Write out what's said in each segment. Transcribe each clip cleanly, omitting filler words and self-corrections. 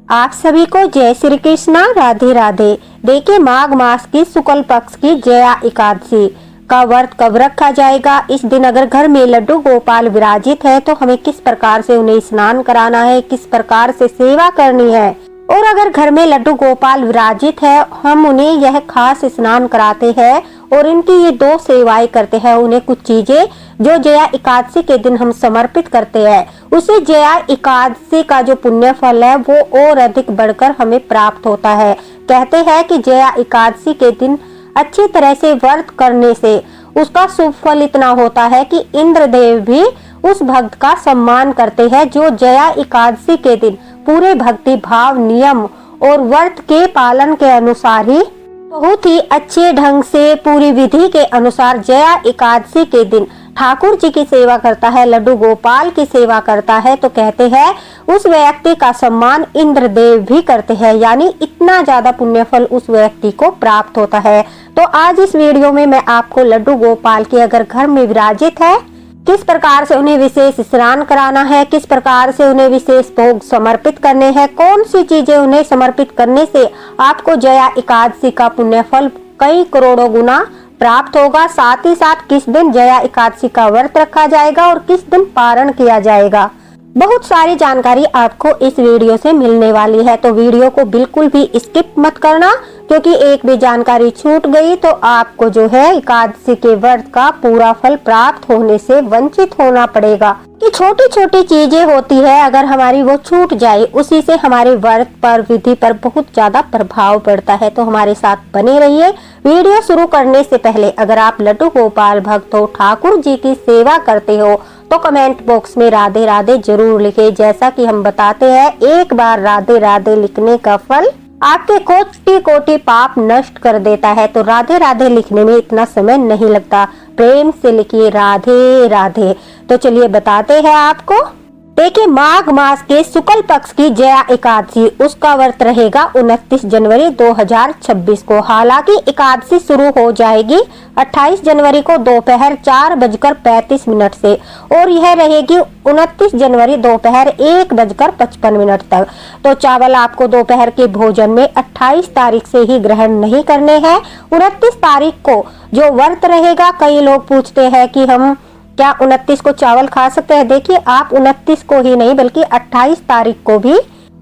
आप सभी को जय श्री कृष्णा, राधे राधे। देखिए, माघ मास की शुक्ल पक्ष की जया एकादशी का व्रत कब रखा जाएगा। इस दिन अगर घर में लड्डू गोपाल विराजित है तो हमें किस प्रकार से उन्हें स्नान कराना है, किस प्रकार से सेवा करनी है। और अगर घर में लड्डू गोपाल विराजित है, हम उन्हें यह खास स्नान कराते हैं और इनकी ये 2 सेवाएं करते हैं। उन्हें कुछ चीजें जो जया एकादशी के दिन हम समर्पित करते हैं, उसे जया एकादशी का जो पुण्य फल है वो और अधिक बढ़कर हमें प्राप्त होता है। कहते हैं कि जया एकादशी के दिन अच्छी तरह से व्रत करने से उसका शुभ फल इतना होता है कि इंद्रदेव भी उस भक्त का सम्मान करते हैं जो जया एकादशी के दिन पूरे भक्ति भाव, नियम और व्रत के पालन के अनुसार ही बहुत ही अच्छे ढंग से पूरी विधि के अनुसार जया एकादशी के दिन ठाकुर जी की सेवा करता है, लड्डू गोपाल की सेवा करता है, तो कहते हैं उस व्यक्ति का सम्मान इंद्रदेव भी करते हैं। यानी इतना ज्यादा पुण्य फल उस व्यक्ति को प्राप्त होता है। तो आज इस वीडियो में मैं आपको लड्डू गोपाल के अगर घर में विराजित है, किस प्रकार से उन्हें विशेष स्नान कराना है, किस प्रकार से उन्हें विशेष भोग समर्पित करने हैं, कौन सी चीजें उन्हें समर्पित करने से आपको जया एकादशी का पुण्य फल कई करोड़ों गुना प्राप्त होगा, साथ ही साथ किस दिन जया एकादशी का व्रत रखा जाएगा और किस दिन पारण किया जाएगा। बहुत सारी जानकारी आपको इस वीडियो से मिलने वाली है, तो वीडियो को बिल्कुल भी स्किप मत करना, क्योंकि एक भी जानकारी छूट गई तो आपको जो है एकादशी के व्रत का पूरा फल प्राप्त होने से वंचित होना पड़ेगा। कि छोटी छोटी चीजें होती है, अगर हमारी वो छूट जाए उसी से हमारे व्रत पर, विधि पर बहुत ज्यादा प्रभाव पड़ता है। तो हमारे साथ बने रहिए। वीडियो शुरू करने से पहले अगर आप लड्डू गोपाल भक्त हो, ठाकुर जी की सेवा करते हो, तो कमेंट बॉक्स में राधे राधे जरूर लिखे। जैसा कि हम बताते हैं, एक बार राधे राधे लिखने का फल आपके कोटि कोटि पाप नष्ट कर देता है। तो राधे राधे लिखने में इतना समय नहीं लगता, प्रेम से लिखिए राधे राधे। तो चलिए बताते हैं आपको। देखिए, माघ मास के शुक्ल पक्ष की जया एकादशी, उसका व्रत रहेगा 29 जनवरी 2026 को। हालांकि एकादशी शुरू हो जाएगी 28 जनवरी को दोपहर 4:35 से और यह रहेगी 29 जनवरी दोपहर 1:55 तक। तो चावल आपको दोपहर के भोजन में 28 तारीख से ही ग्रहण नहीं करने हैं। 29 तारीख को जो व्रत रहेगा, कई लोग पूछते हैं कि हम क्या 29 को चावल खा सकते हैं। देखिए, आप 29 को ही नहीं बल्कि 28 तारीख को भी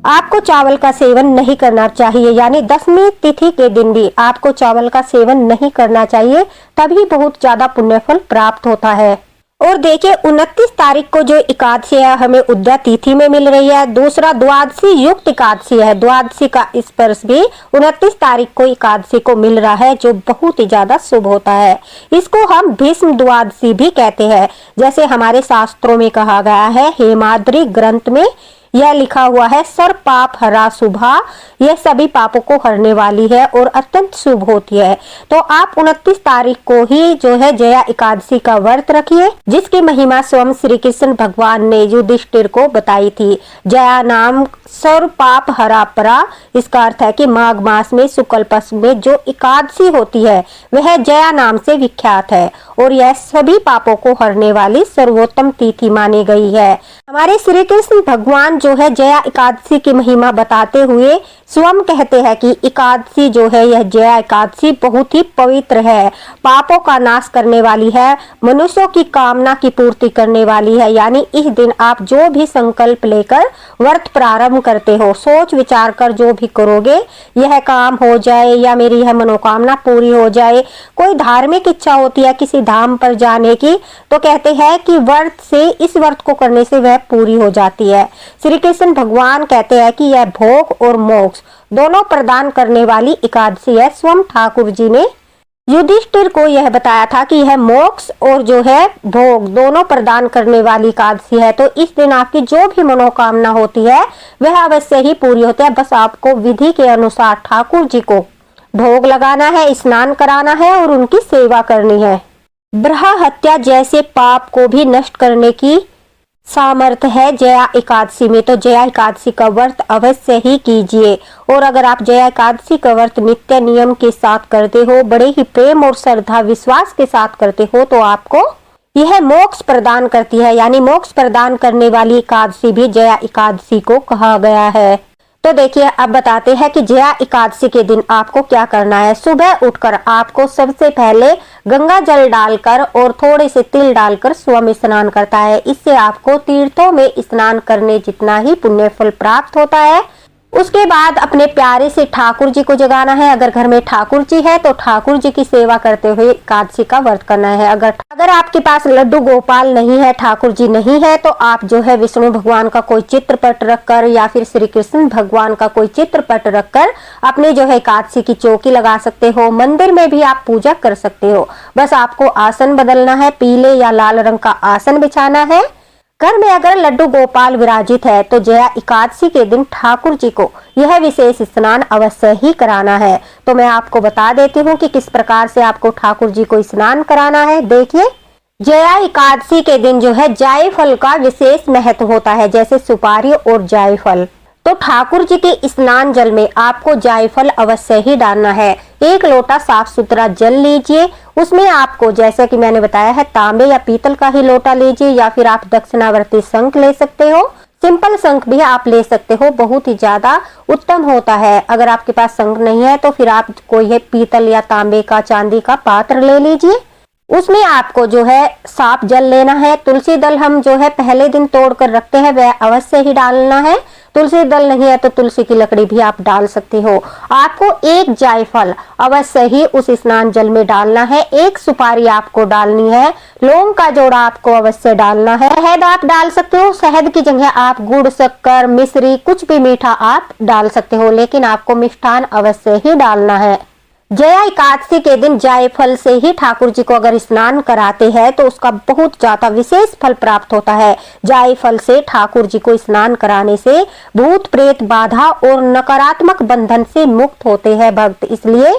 आपको चावल का सेवन नहीं करना चाहिए। यानी 10वीं तिथि के दिन भी आपको चावल का सेवन नहीं करना चाहिए, तभी बहुत ज्यादा पुण्यफल प्राप्त होता है। और देखिए, 29 तारीख को जो एकादशी है हमें उद्या तिथि में मिल रही है। दूसरा द्वादशी युक्त एकादशी है, द्वादशी का स्पर्श भी 29 तारीख को एकादशी को मिल रहा है, जो बहुत ही ज्यादा शुभ होता है। इसको हम भीष्म द्वादशी भी कहते हैं। जैसे हमारे शास्त्रों में कहा गया है, हेमाद्रि ग्रंथ में यह लिखा हुआ है, सर पाप हरा शुभा, यह सभी पापों को हरने वाली है और अत्यंत शुभ होती है। तो आप 29 तारीख को ही जो है जया एकादशी का व्रत रखिए, जिसकी महिमा स्वयं श्री कृष्ण भगवान ने युधिष्ठिर को बताई थी। जया नाम सर्व पाप हरा परा, इसका अर्थ है कि माघ मास में शुक्ल पक्ष में जो एकादशी होती है वह जया नाम से विख्यात है और यह सभी पापों को हरने वाली सर्वोत्तम तिथि मानी गई है। हमारे श्री कृष्ण भगवान जो है जया एकादशी की महिमा बताते हुए स्वयं कहते हैं कि एकादशी जो है, यह जया एकादशी बहुत ही पवित्र है, पापों का नाश करने वाली है, मनुष्यों की कामना की पूर्ति करने वाली है। यानी इस दिन आप जो भी संकल्प लेकर व्रत प्रारंभ करते हो, सोच विचार कर जो भी करोगे, यह काम हो जाए या मेरी यह मनोकामना पूरी हो जाए। कोई धार्मिक इच्छा होती है किसी धाम पर जाने की, तो कहते हैं कि व्रत से, इस व्रत को करने से वह पूरी हो जाती है। श्री कृष्ण भगवान कहते हैं कि यह भोग और मोक्ष दोनों प्रदान करने वाली एकादशी है। स्वयं ठाकुर जी ने युधिष्ठिर को यह बताया था कि यह मोक्ष और जो है भोग दोनों प्रदान करने वाली एकादशी है। तो इस दिन आपकी जो भी मनोकामना होती है वह अवश्य ही पूरी होती है। बस आपको विधि के अनुसार ठाकुर जी को भोग लगाना है, स्नान कराना है और उनकी सेवा करनी है। ब्रह्म हत्या जैसे पाप को भी नष्ट करने की सामर्थ्य है जया एकादशी में। तो जया एकादशी का व्रत अवश्य ही कीजिए। और अगर आप जया एकादशी का व्रत नित्य नियम के साथ करते हो, बड़े ही प्रेम और श्रद्धा विश्वास के साथ करते हो, तो आपको यह मोक्ष प्रदान करती है। यानी मोक्ष प्रदान करने वाली एकादशी भी जया एकादशी को कहा गया है। तो देखिए अब बताते हैं कि जया एकादशी के दिन आपको क्या करना है। सुबह उठकर आपको सबसे पहले गंगा जल डालकर और थोड़े से तिल डालकर स्वयं स्नान करता है। इससे आपको तीर्थों में स्नान करने जितना ही पुण्य फल प्राप्त होता है। उसके बाद अपने प्यारे से ठाकुर जी को जगाना है। अगर घर में ठाकुर जी है तो ठाकुर जी की सेवा करते हुए एकादशी का व्रत करना है। अगर आपके पास लड्डू गोपाल नहीं है, ठाकुर जी नहीं है, तो आप जो है विष्णु भगवान का कोई चित्रपट रखकर या फिर श्री कृष्ण भगवान का कोई चित्रपट रखकर अपने जो है एकादशी की चौकी लगा सकते हो। मंदिर में भी आप पूजा कर सकते हो। बस आपको आसन बदलना है, पीले या लाल रंग का आसन बिछाना है। घर में अगर लड्डू गोपाल विराजित है तो जया एकादशी के दिन ठाकुर जी को यह विशेष स्नान अवश्य ही कराना है। तो मैं आपको बता देती हूँ कि किस प्रकार से आपको ठाकुर जी को स्नान कराना है। देखिए, जया एकादशी के दिन जो है जायफल का विशेष महत्व होता है, जैसे सुपारी और जायफल। तो ठाकुर जी के स्नान जल में आपको जायफल अवश्य ही डालना है। एक लोटा साफ सुथरा जल लीजिए, उसमें आपको जैसे कि मैंने बताया है तांबे या पीतल का ही लोटा लीजिए या फिर आप दक्षिणावर्ती शंख ले सकते हो। सिंपल शंख भी आप ले सकते हो, बहुत ही ज्यादा उत्तम होता है। अगर आपके पास शंख नहीं है तो फिर आप कोई है पीतल या तांबे का, चांदी का पात्र ले लीजिए। उसमें आपको जो है साफ जल लेना है। तुलसी दल हम जो है पहले दिन तोड़ कर रखते हैं, वह अवश्य ही डालना है। तुलसी दल नहीं है तो तुलसी की लकड़ी भी आप डाल सकते हो। आपको एक जायफल अवश्य ही उस स्नान जल में डालना है। एक सुपारी आपको डालनी है। लौंग का जोड़ा आपको अवश्य डालना है। शहद आप डाल सकते हो, शहद की जगह आप गुड़, शक्कर, मिश्री कुछ भी मीठा आप डाल सकते हो, लेकिन आपको मिष्ठान अवश्य ही डालना है। जया एकादशी के दिन जायफल से ही ठाकुर जी को अगर स्नान कराते हैं तो उसका बहुत ज्यादा विशेष फल प्राप्त होता है। जायफल से ठाकुर जी को स्नान कराने से भूत प्रेत बाधा और नकारात्मक बंधन से मुक्त होते हैं भक्त। इसलिए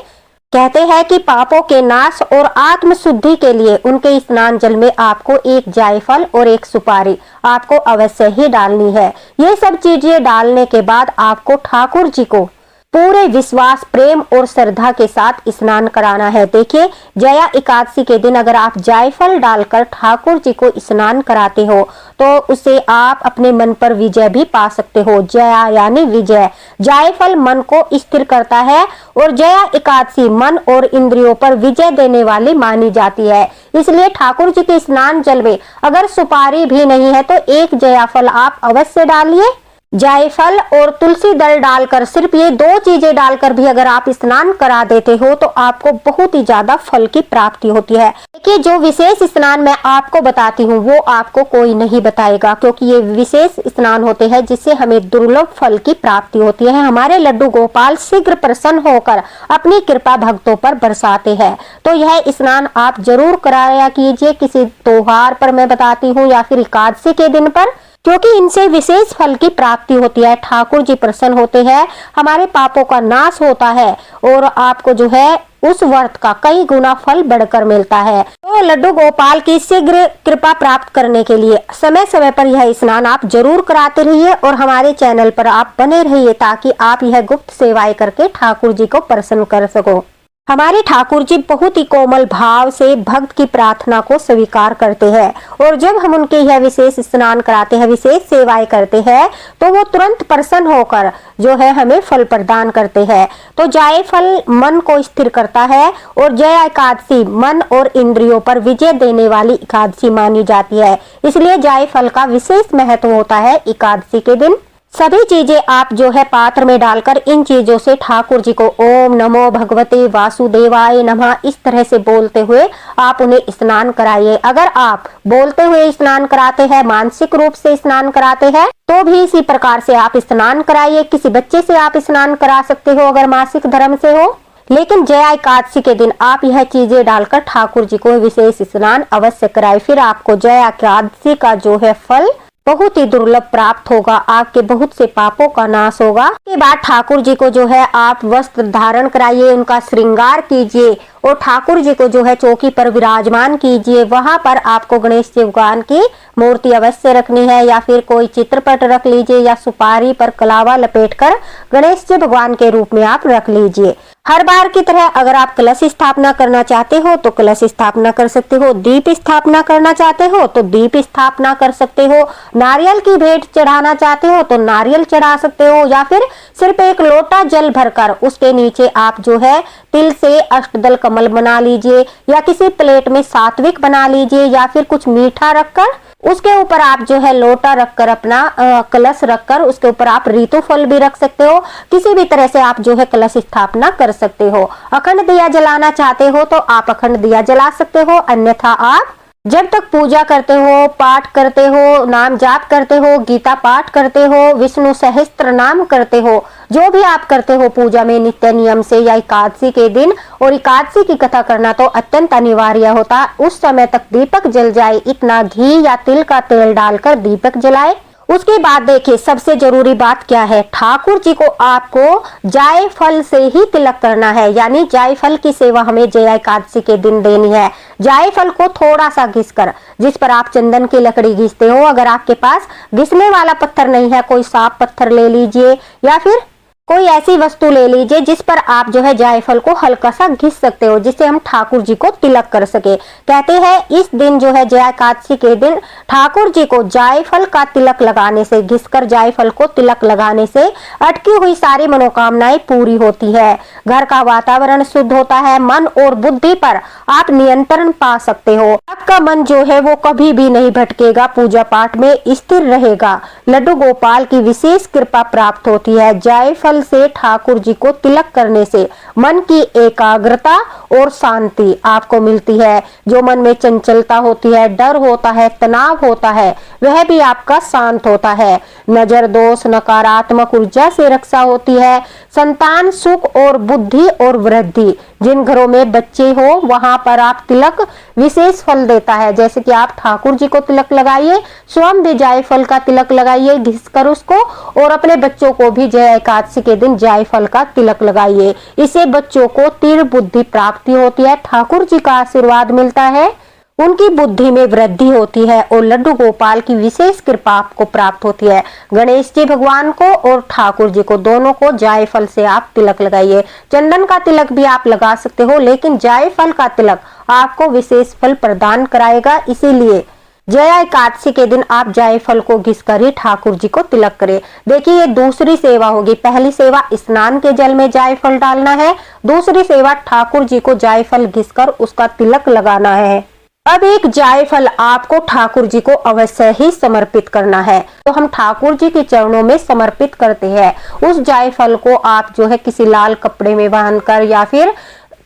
कहते हैं कि पापों के नाश और आत्म शुद्धि के लिए उनके स्नान जल में आपको एक जायफल और एक सुपारी आपको अवश्य ही डालनी है। ये सब चीजें डालने के बाद आपको ठाकुर जी को पूरे विश्वास, प्रेम और श्रद्धा के साथ स्नान कराना है। देखिए, जया एकादशी के दिन अगर आप जायफल डालकर ठाकुर जी को स्नान कराते हो तो उससे आप अपने मन पर विजय भी पा सकते हो। जया यानी विजय। जायफल मन को स्थिर करता है और जया एकादशी मन और इंद्रियों पर विजय देने वाली मानी जाती है। इसलिए ठाकुर जी के स्नान जल में अगर सुपारी भी नहीं है तो एक जयाफल आप अवश्य डालिए। जायफल और तुलसी दल डालकर, सिर्फ ये दो चीजें डालकर भी अगर आप स्नान करा देते हो तो आपको बहुत ही ज्यादा फल की प्राप्ति होती है। देखिए, जो विशेष स्नान मैं आपको बताती हूँ वो आपको कोई नहीं बताएगा, क्योंकि ये विशेष स्नान होते हैं जिससे हमें दुर्लभ फल की प्राप्ति होती है। हमारे लड्डू गोपाल शीघ्र प्रसन्न होकर अपनी कृपा भक्तों पर बरसाते हैं। तो यह स्नान आप जरूर कराया कीजिए, किसी त्योहार पर मैं बताती हूँ या फिर एकादशी के दिन पर, क्योंकि इनसे विशेष फल की प्राप्ति होती है। ठाकुर जी प्रसन्न होते हैं, हमारे पापों का नाश होता है और आपको जो है उस व्रत का कई गुना फल बढ़कर मिलता है। तो लड्डू गोपाल की शीघ्र कृपा प्राप्त करने के लिए समय समय पर यह स्नान आप जरूर कराते रहिए और हमारे चैनल पर आप बने रहिए ताकि आप यह गुप्त सेवाएं करके ठाकुर जी को प्रसन्न कर सको। हमारे ठाकुर जी बहुत ही कोमल भाव से भक्त की प्रार्थना को स्वीकार करते हैं और जब हम उनके यह विशेष स्नान कराते हैं, विशेष सेवाएं करते हैं तो वो तुरंत प्रसन्न होकर जो है हमें फल प्रदान करते हैं। तो जायफल मन को स्थिर करता है और जया एकादशी मन और इंद्रियों पर विजय देने वाली एकादशी मानी जाती है। इसलिए जायफल का विशेष महत्व होता है एकादशी के दिन। सभी चीजें आप जो है पात्र में डालकर इन चीजों से ठाकुर जी को ओम नमो भगवते वासुदेवाय नमः इस तरह से बोलते हुए आप उन्हें स्नान कराइए। अगर आप बोलते हुए स्नान कराते हैं, मानसिक रूप से स्नान कराते हैं, तो भी इसी प्रकार से आप स्नान कराइए। किसी बच्चे से आप स्नान करा सकते हो अगर मासिक धर्म से हो, लेकिन जया एकादशी के दिन आप यह चीजें डालकर ठाकुर जी को विशेष स्नान अवश्य कराए। फिर आपको जया एकादशी का जो है फल बहुत ही दुर्लभ प्राप्त होगा, आपके बहुत से पापों का नाश होगा। के बाद ठाकुर जी को जो है आप वस्त्र धारण कराइए, उनका श्रृंगार कीजिए और ठाकुर जी को जो है चौकी पर विराजमान कीजिए। वहां पर आपको गणेश जी भगवान की मूर्ति अवश्य रखनी है, या फिर कोई चित्रपट रख लीजिए, या सुपारी पर कलावा लपेटकर गणेश जी भगवान के रूप में आप रख लीजिए। हर बार की तरह अगर आप कलश स्थापना करना चाहते हो तो कलश स्थापना कर सकते हो, दीप स्थापना करना चाहते हो तो दीप स्थापना कर सकते हो, नारियल की भेंट चढ़ाना चाहते हो तो नारियल चढ़ा सकते हो, या फिर सिर्फ एक लोटा जल भरकर उसके नीचे आप जो है तिल से अष्टदल कमल बना लीजिए, या किसी प्लेट में सात्विक बना लीजिए, या फिर कुछ मीठा रखकर उसके ऊपर आप जो है लोटा रखकर अपना कलश रखकर उसके ऊपर आप ऋतु फल भी रख सकते हो। किसी भी तरह से आप जो है कलश स्थापना कर सकते हो। अखंड दिया जलाना चाहते हो तो आप अखंड दिया जला सकते हो, अन्यथा आप जब तक पूजा करते हो, पाठ करते हो, नाम जाप करते हो, गीता पाठ करते हो, विष्णु सहस्त्र नाम करते हो, जो भी आप करते हो पूजा में नित्य नियम से, या एकादशी के दिन, और एकादशी की कथा करना तो अत्यंत अनिवार्य होता, उस समय तक दीपक जल जाए। इतना घी या तिल का तेल डालकर दीपक जलाए। उसके बाद देखिए सबसे जरूरी बात क्या है, ठाकुर जी को आपको जायफल से ही तिलक करना है, यानी जायफल की सेवा हमें जया एकादशी के दिन देनी है। जायफल को थोड़ा सा घिसकर, जिस पर आप चंदन की लकड़ी घिसते हो, अगर आपके पास घिसने वाला पत्थर नहीं है, कोई साफ पत्थर ले लीजिए, या फिर कोई ऐसी वस्तु ले लीजिए जिस पर आप जो है जायफल को हल्का सा घिस सकते हो, जिससे हम ठाकुर जी को तिलक कर सके। कहते हैं इस दिन जो है जया एकादशी के दिन ठाकुर जी को जायफल का तिलक लगाने से, घिसकर जायफल को तिलक लगाने से अटकी हुई सारी मनोकामनाएं पूरी होती है। घर का वातावरण शुद्ध होता है, मन और बुद्धि पर आप नियंत्रण पा सकते हो। आपका मन जो है वो कभी भी नहीं भटकेगा, पूजा पाठ में स्थिर रहेगा। लड्डू गोपाल की विशेष कृपा प्राप्त होती है। जायफल से ठाकुर जी को तिलक करने से मन की एकाग्रता और शांति आपको मिलती है। जो मन में चंचलता होती है, डर होता है, तनाव होता है, वह भी आपका शांत होता है। नजर दोष, नकारात्मक ऊर्जा से रक्षा होती है। संतान सुख और बुद्धि और वृद्धि, जिन घरों में बच्चे हो वहां पर आप तिलक विशेष फल देता है। जैसे कि आप ठाकुर जी को तिलक लगाइए, स्वयं भी जायफल का तिलक लगाइए घिसकर उसको, और अपने बच्चों को भी जया एकादशी के दिन जायफल का तिलक लगाइए। इससे बच्चों को तीव्र बुद्धि प्राप्ति होती है, ठाकुर जी का आशीर्वाद मिलता है, उनकी बुद्धि में वृद्धि होती है, और लड्डू गोपाल की विशेष कृपा आपको प्राप्त होती है। गणेश जी भगवान को और ठाकुर जी को दोनों को जायफल से आप तिलक लगाइए। चंदन का तिलक भी आप लगा सकते हो, लेकिन जायफल का तिलक आपको विशेष फल प्रदान कराएगा। इसीलिए जया एकादशी के दिन आप जायफल को घिसकर ही ठाकुर जी को तिलक करें। देखिए ये दूसरी सेवा होगी। पहली सेवा स्नान के जल में जायफल डालना है, दूसरी सेवा ठाकुर जी को जायफल घिसकर उसका तिलक लगाना है। अब एक जायफल आपको ठाकुर जी को अवश्य ही समर्पित करना है, तो हम ठाकुर जी के चरणों में समर्पित करते हैं। उस जायफल को आप जो है किसी लाल कपड़े में बांधकर, या फिर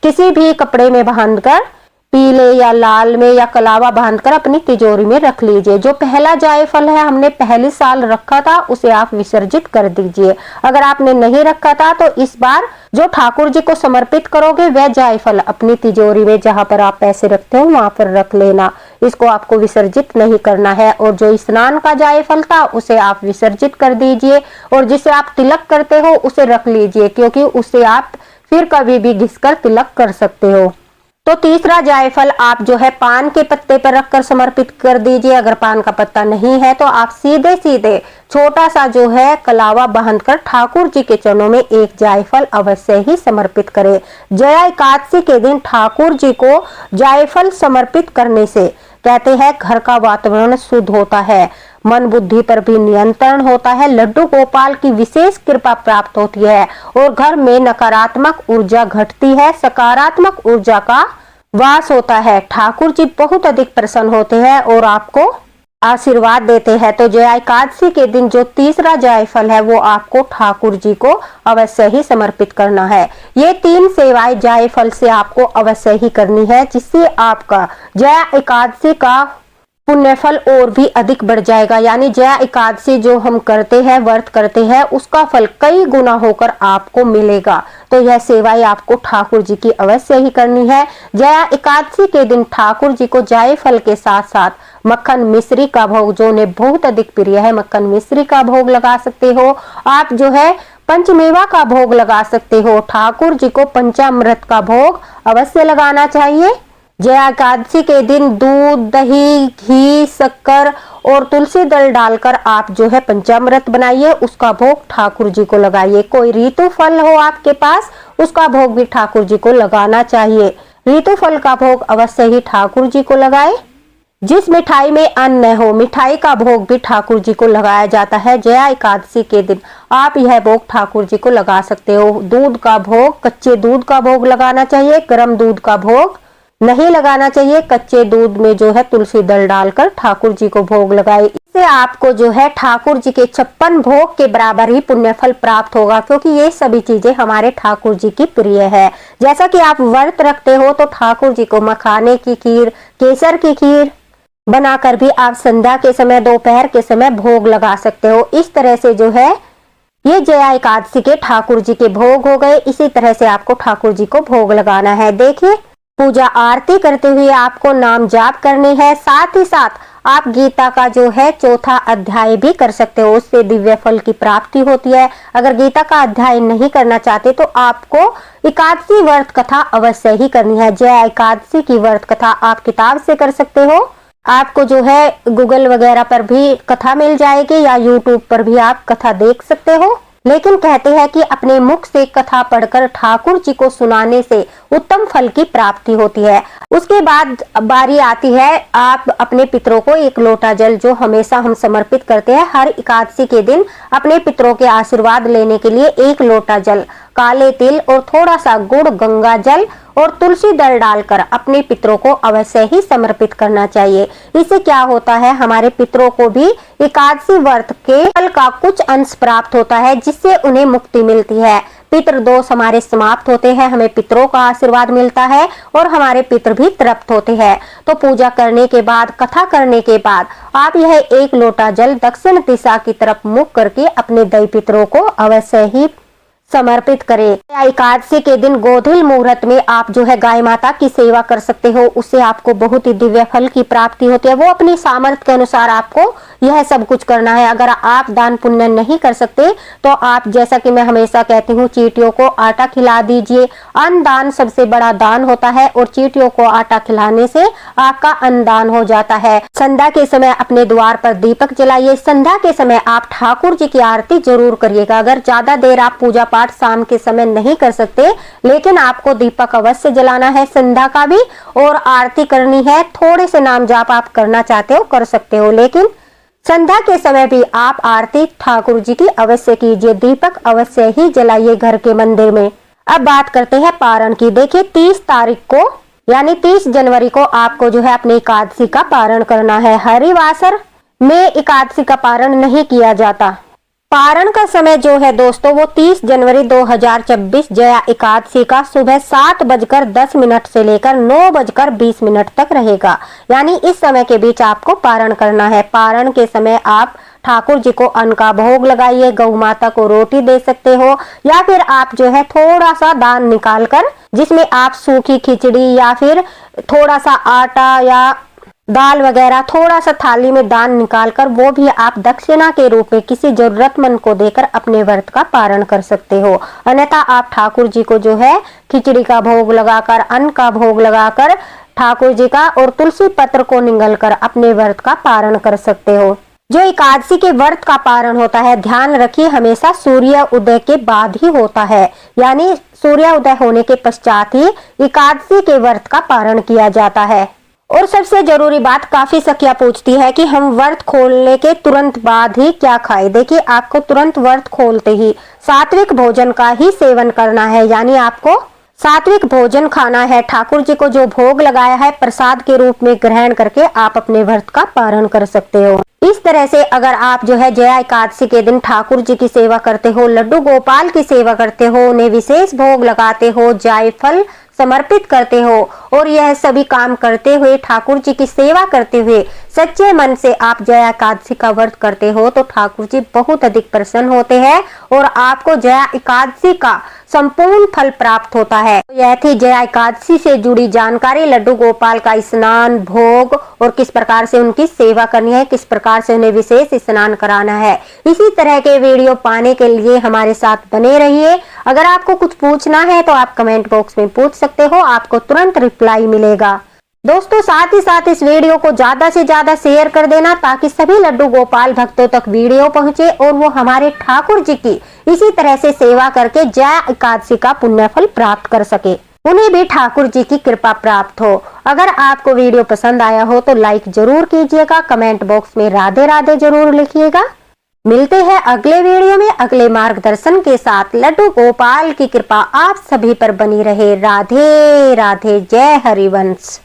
किसी भी कपड़े में बांधकर, पीले या लाल में या कलावा बांधकर अपनी तिजोरी में रख लीजिए। जो पहला जायफल है हमने पहले साल रखा था, उसे आप विसर्जित कर दीजिए। अगर आपने नहीं रखा था तो इस बार जो ठाकुर जी को समर्पित करोगे वह जायफल अपनी तिजोरी में, जहां पर आप पैसे रखते हो वहां पर रख लेना। इसको आपको विसर्जित नहीं करना है। और जो स्नान का जायफल था उसे आप विसर्जित कर दीजिए, और जिसे आप तिलक करते हो उसे रख लीजिए, क्योंकि उसे आप फिर कभी भी घिसकर तिलक कर सकते हो। तो तीसरा जायफल आप जो है पान के पत्ते पर रखकर समर्पित कर दीजिए। अगर पान का पत्ता नहीं है तो आप सीधे सीधे छोटा सा जो है कलावा बांधकर ठाकुर जी के चरणों में एक जायफल अवश्य ही समर्पित करें। जया एकादशी के दिन ठाकुर जी को जायफल समर्पित करने से कहते हैं घर का वातावरण शुद्ध होता है, मन बुद्धि पर भी नियंत्रण होता है, लड्डू गोपाल की विशेष कृपा प्राप्त होती है, और घर में नकारात्मक ऊर्जा घटती है, सकारात्मक ऊर्जा का वास होता है। ठाकुर जी बहुत अधिक प्रसन्न होते हैं और आपको आशीर्वाद देते हैं। तो जया एकादशी के दिन जो तीसरा जायफल है वो आपको ठाकुर जी को अवश्य ही समर्पित करना है। ये 3 सेवाएं जायफल से आपको अवश्य ही करनी है, जिससे आपका जया एकादशी का पुण्यफल और भी अधिक बढ़ जाएगा। यानी जया एकादशी जो हम करते हैं, व्रत करते हैं, उसका फल कई गुना होकर आपको मिलेगा। तो यह सेवाएं आपको ठाकुर जी की अवश्य ही करनी है। जया एकादशी के दिन ठाकुर जी को जायफल के साथ साथ मक्खन मिश्री का भोग, जो उन्हें बहुत अधिक प्रिय है, मक्खन मिश्री का भोग लगा सकते हो। आप जो है पंचमेवा का भोग लगा सकते हो। ठाकुर जी को पंचामृत का भोग अवश्य लगाना चाहिए। जया एकादशी के दिन दूध, दही, घी, शक्कर और तुलसी दल डालकर आप जो है पंचामृत बनाइए, उसका भोग ठाकुर जी को लगाइए। कोई ऋतु फल हो आपके पास, उसका भोग भी ठाकुर जी को लगाना चाहिए। ऋतु फल का भोग अवश्य ही ठाकुर जी को लगाए। जिस मिठाई में अन्न न हो, मिठाई का भोग भी ठाकुर जी को लगाया जाता है। जया एकादशी के दिन आप यह भोग ठाकुर जी को लगा सकते हो। दूध का भोग, कच्चे दूध का भोग लगाना चाहिए, गर्म दूध का भोग नहीं लगाना चाहिए। कच्चे दूध में जो है तुलसी दल डालकर ठाकुर जी को भोग लगाए। इससे आपको जो है ठाकुर जी के 56 भोग के बराबर ही पुण्य फल प्राप्त होगा, क्योंकि ये सभी चीजें हमारे ठाकुर जी की प्रिय है। जैसा कि आप व्रत रखते हो तो ठाकुर जी को मखाने की खीर, केसर की खीर बनाकर भी आप संध्या के समय, दोपहर के समय भोग लगा सकते हो। इस तरह से जो है ये जया एकादशी के ठाकुर जी के भोग हो गए। इसी तरह से आपको ठाकुर जी को भोग लगाना है। देखिए, पूजा आरती करते हुए आपको नाम जाप करनी है। साथ ही साथ आप गीता का जो है 4था अध्याय भी कर सकते हो, उससे दिव्य फल की प्राप्ति होती है। अगर गीता का अध्याय नहीं करना चाहते तो आपको एकादशी व्रत कथा अवश्य ही करनी है। जया एकादशी की व्रत कथा आप किताब से कर सकते हो। आपको जो है गूगल वगैरह पर भी कथा मिल जाएगी या यूट्यूब पर भी आप कथा देख सकते हो। लेकिन कहते हैं कि अपने मुख से कथा पढ़कर ठाकुर जी को सुनाने से उत्तम फल की प्राप्ति होती है। उसके बाद बारी आती है आप अपने पितरों को 1 लोटा जल, जो हमेशा हम समर्पित करते हैं हर एकादशी के दिन, अपने पितरों के आशीर्वाद लेने के लिए 1 लोटा जल, काले तिल और थोड़ा सा गुड़, गंगा जल और तुलसी दल डालकर अपने पितरों को अवश्य ही समर्पित करना चाहिए। इससे क्या होता है, हमारे पितरों को भी एकादशी व्रत के फल का कुछ अंश प्राप्त होता है, जिससे उन्हें मुक्ति मिलती है। पितृ दोष हमारे समाप्त होते हैं, हमें पितरों का आशीर्वाद मिलता है और हमारे पितृ भी तृप्त होते हैं। तो पूजा करने के बाद, कथा करने के बाद आप यह 1 लोटा जल दक्षिण दिशा की तरफ मुख करके अपने दैव पितरों को अवश्य ही समर्पित करें। एकादशी के दिन गोधूल मुहूर्त में आप जो है गाय माता की सेवा कर सकते हो, उससे आपको बहुत ही दिव्य फल की प्राप्ति होती है। वो अपनी सामर्थ्य के अनुसार आपको यह सब कुछ करना है। अगर आप दान पुण्य नहीं कर सकते तो आप, जैसा कि मैं हमेशा कहती हूँ, चींटियों को आटा खिला दीजिए। अन्न दान सबसे बड़ा दान होता है और चींटियों को आटा खिलाने से आपका अन्न दान हो जाता है। संध्या के समय अपने द्वार पर दीपक जलाइए। संध्या के समय आप ठाकुर जी की आरती जरूर करिएगा। अगर ज्यादा देर आप पूजा पाठ शाम के समय नहीं कर सकते, लेकिन आपको दीपक अवश्य जलाना है संध्या का भी, और आरती करनी है। थोड़े से नाम जाप आप करना चाहते हो कर सकते हो, लेकिन संध्या के समय भी आप आरती ठाकुर जी की अवश्य कीजिए। दीपक अवश्य ही जलाइए घर के मंदिर में। अब बात करते हैं पारण की। देखिए, 30 तारीख को यानी 30 जनवरी को आपको जो है अपने एकादशी का पारण करना है। हरिवासर में एकादशी का पारण नहीं किया जाता। पारण का समय जो है दोस्तों, वो 30 जनवरी 2024 जया एकादशी का सुबह 7:10 से लेकर 9:20 तक रहेगा। यानी इस समय के बीच आपको पारण करना है। पारण के समय आप ठाकुर जी को अन्न का भोग लगाइए, गौ माता को रोटी दे सकते हो, या फिर आप जो है थोड़ा सा दान निकाल कर, जिसमें आप सूखी खिचड़ी या फिर थोड़ा सा आटा या दाल वगैरह थोड़ा सा थाली में दान निकालकर, वो भी आप दक्षिणा के रूप में किसी जरूरतमंद को देकर अपने व्रत का पारण कर सकते हो। अन्यथा आप ठाकुर जी को जो है खिचड़ी का भोग लगाकर, अन्न का भोग लगाकर ठाकुर जी का और तुलसी पत्र को निगलकर अपने व्रत का पारण कर सकते हो। जो एकादशी के व्रत का पारण होता है, ध्यान रखिए, हमेशा सूर्य उदय के बाद ही होता है। यानी सूर्य उदय होने के पश्चात ही एकादशी के व्रत का पारण किया जाता है। और सबसे जरूरी बात, काफी सखियां पूछती है कि हम व्रत खोलने के तुरंत बाद ही क्या खाएं। देखिए, आपको तुरंत व्रत खोलते ही सात्विक भोजन का ही सेवन करना है। यानी आपको सात्विक भोजन खाना है। ठाकुर जी को जो भोग लगाया है प्रसाद के रूप में ग्रहण करके आप अपने व्रत का पारण कर सकते हो। इस तरह से अगर आप जो है जया एकादशी के दिन ठाकुर जी की सेवा करते हो, लड्डू गोपाल की सेवा करते हो, उन्हें विशेष भोग लगाते हो, जायफल समर्पित करते हो, और यह सभी काम करते हुए ठाकुर जी की सेवा करते हुए सच्चे मन से आप जया एकादशी का व्रत करते हो, तो ठाकुर जी बहुत अधिक प्रसन्न होते हैं और आपको जया एकादशी का संपूर्ण फल प्राप्त होता है। यह थी जया एकादशी से जुड़ी जानकारी। लड्डू गोपाल का स्नान, भोग और किस प्रकार से उनकी सेवा करनी है, किस प्रकार से उन्हें विशेष स्नान कराना है। इसी तरह के वीडियो पाने के लिए हमारे साथ बने रहिए। अगर आपको कुछ पूछना है तो आप कमेंट बॉक्स में पूछ सकते हो, आपको तुरंत रिप्लाई मिलेगा। दोस्तों साथ ही साथ इस वीडियो को ज्यादा से ज्यादा शेयर कर देना ताकि सभी लड्डू गोपाल भक्तों तक वीडियो पहुंचे और वो हमारे ठाकुर जी की इसी तरह से सेवा करके जया एकादशी का पुण्य फल प्राप्त कर सके, उन्हें भी ठाकुर जी की कृपा प्राप्त हो। अगर आपको वीडियो पसंद आया हो तो लाइक जरूर कीजिएगा, कमेंट बॉक्स में राधे राधे जरूर लिखिएगा। मिलते हैं अगले वीडियो में अगले मार्गदर्शन के साथ। लड्डू गोपाल की कृपा आप सभी पर बनी रहे। राधे राधे, जय हरिवंश।